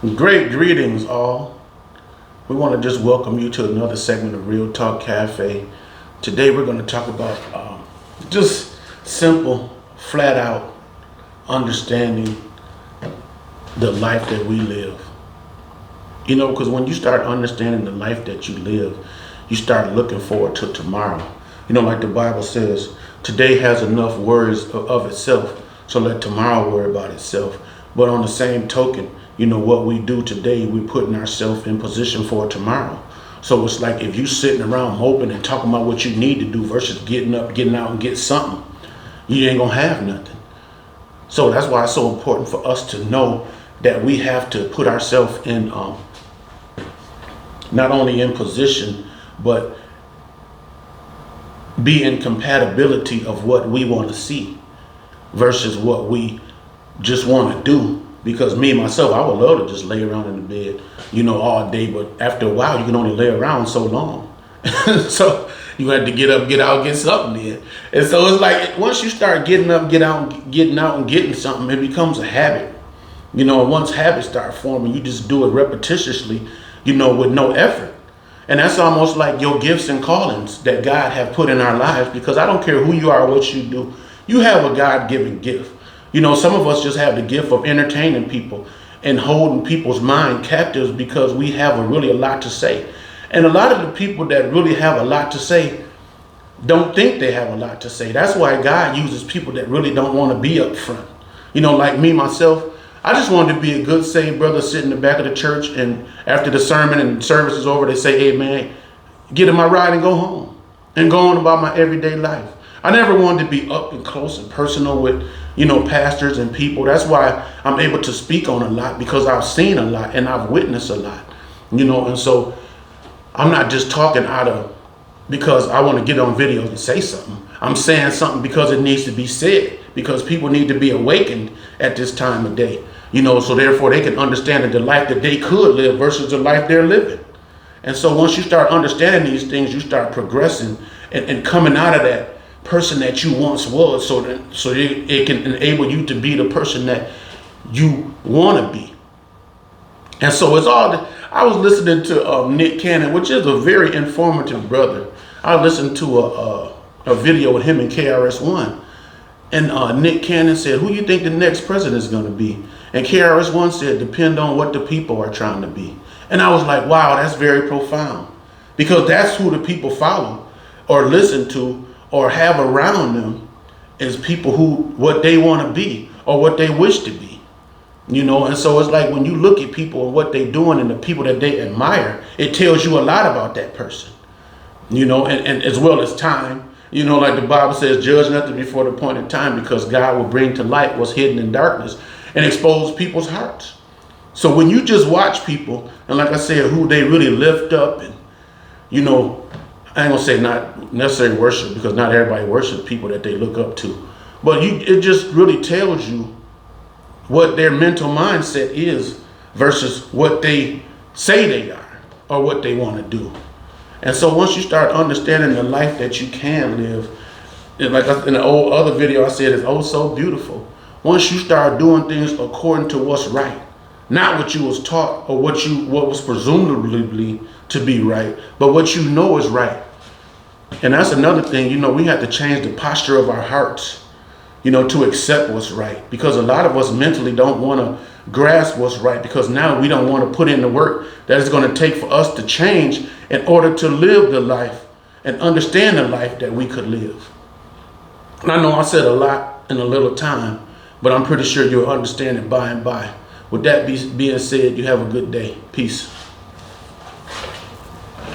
Great greetings, all. We want to just welcome you to another segment of Real Talk Cafe. Today, we're going to talk about just simple, flat out understanding the life that we live. You know, because when you start understanding the life that you live, you start looking forward to tomorrow. You know, like the Bible says, today has enough worries of itself, so let tomorrow worry about itself. But on the same token, you know, what we do today, we're putting ourselves in position for tomorrow. So it's like if you sitting around moping and talking about what you need to do versus getting up, getting out and get something, you ain't gonna have nothing. So that's why it's so important for us to know that we have to put ourselves in, not only in position, but be in compatibility of what we want to see versus what we just want to do. Because me myself, I would love to just lay around in the bed, you know, all day. But after a while, you can only lay around so long. So you have to get up, get out, get something in. And so it's like once you start getting up, getting out and getting something, it becomes a habit. You know, once habits start forming, you just do it repetitiously, you know, with no effort. And that's almost like your gifts and callings that God have put in our lives, because I don't care who you are or what you do, you have a God-given gift. You know, some of us just have the gift of entertaining people and holding people's mind captives because we have really a lot to say. And a lot of the people that really have a lot to say don't think they have a lot to say. That's why God uses people that really don't want to be up front. You know, like me, myself, I just wanted to be a good, saved brother sitting in the back of the church, and after the sermon and service is over, they say, hey, man, get in my ride and go home and go on about my everyday life. I never wanted to be up and close and personal with, you know, pastors and people. That's why I'm able to speak on a lot, because I've seen a lot and I've witnessed a lot, you know. And so I'm not just talking out of because I want to get on video and say something. I'm saying something because it needs to be said, because people need to be awakened at this time of day, you know, so therefore they can understand that the life that they could live versus the life they're living. And so once you start understanding these things, you start progressing and coming out of that person that you once was, so it can enable you to be the person that you want to be. And so it's all. I was listening to Nick Cannon, which is a very informative brother. I listened to a video with him in KRS-One, and Nick Cannon said, "Who you think the next president is going to be?" And KRS-One said, "Depend on what the people are trying to be." And I was like, "Wow, that's very profound," because that's who the people follow or listen to or have around them, is people who what they want to be or what they wish to be, you know. And so it's like when you look at people and what they're doing and the people that they admire, it tells you a lot about that person, you know. And as well as time, you know, like the Bible says, judge nothing before the appointed time, because God will bring to light what's hidden in darkness and expose people's hearts. So when you just watch people, and like I said, who they really lift up, and, you know, I ain't gonna say not necessarily worship, because not everybody worships people that they look up to, but it just really tells you what their mental mindset is versus what they say they are or what they want to do. And so once you start understanding the life that you can live, and like in the old other video I said, it's oh so beautiful. Once you start doing things according to what's right, not what you was taught or what was presumably to be right, but what you know is right. And that's another thing, you know, we have to change the posture of our hearts, you know, to accept what's right. Because a lot of us mentally don't want to grasp what's right, because now we don't want to put in the work that it's going to take for us to change in order to live the life and understand the life that we could live. And I know I said a lot in a little time, but I'm pretty sure you'll understand it by and by. With that being said, you have a good day. Peace.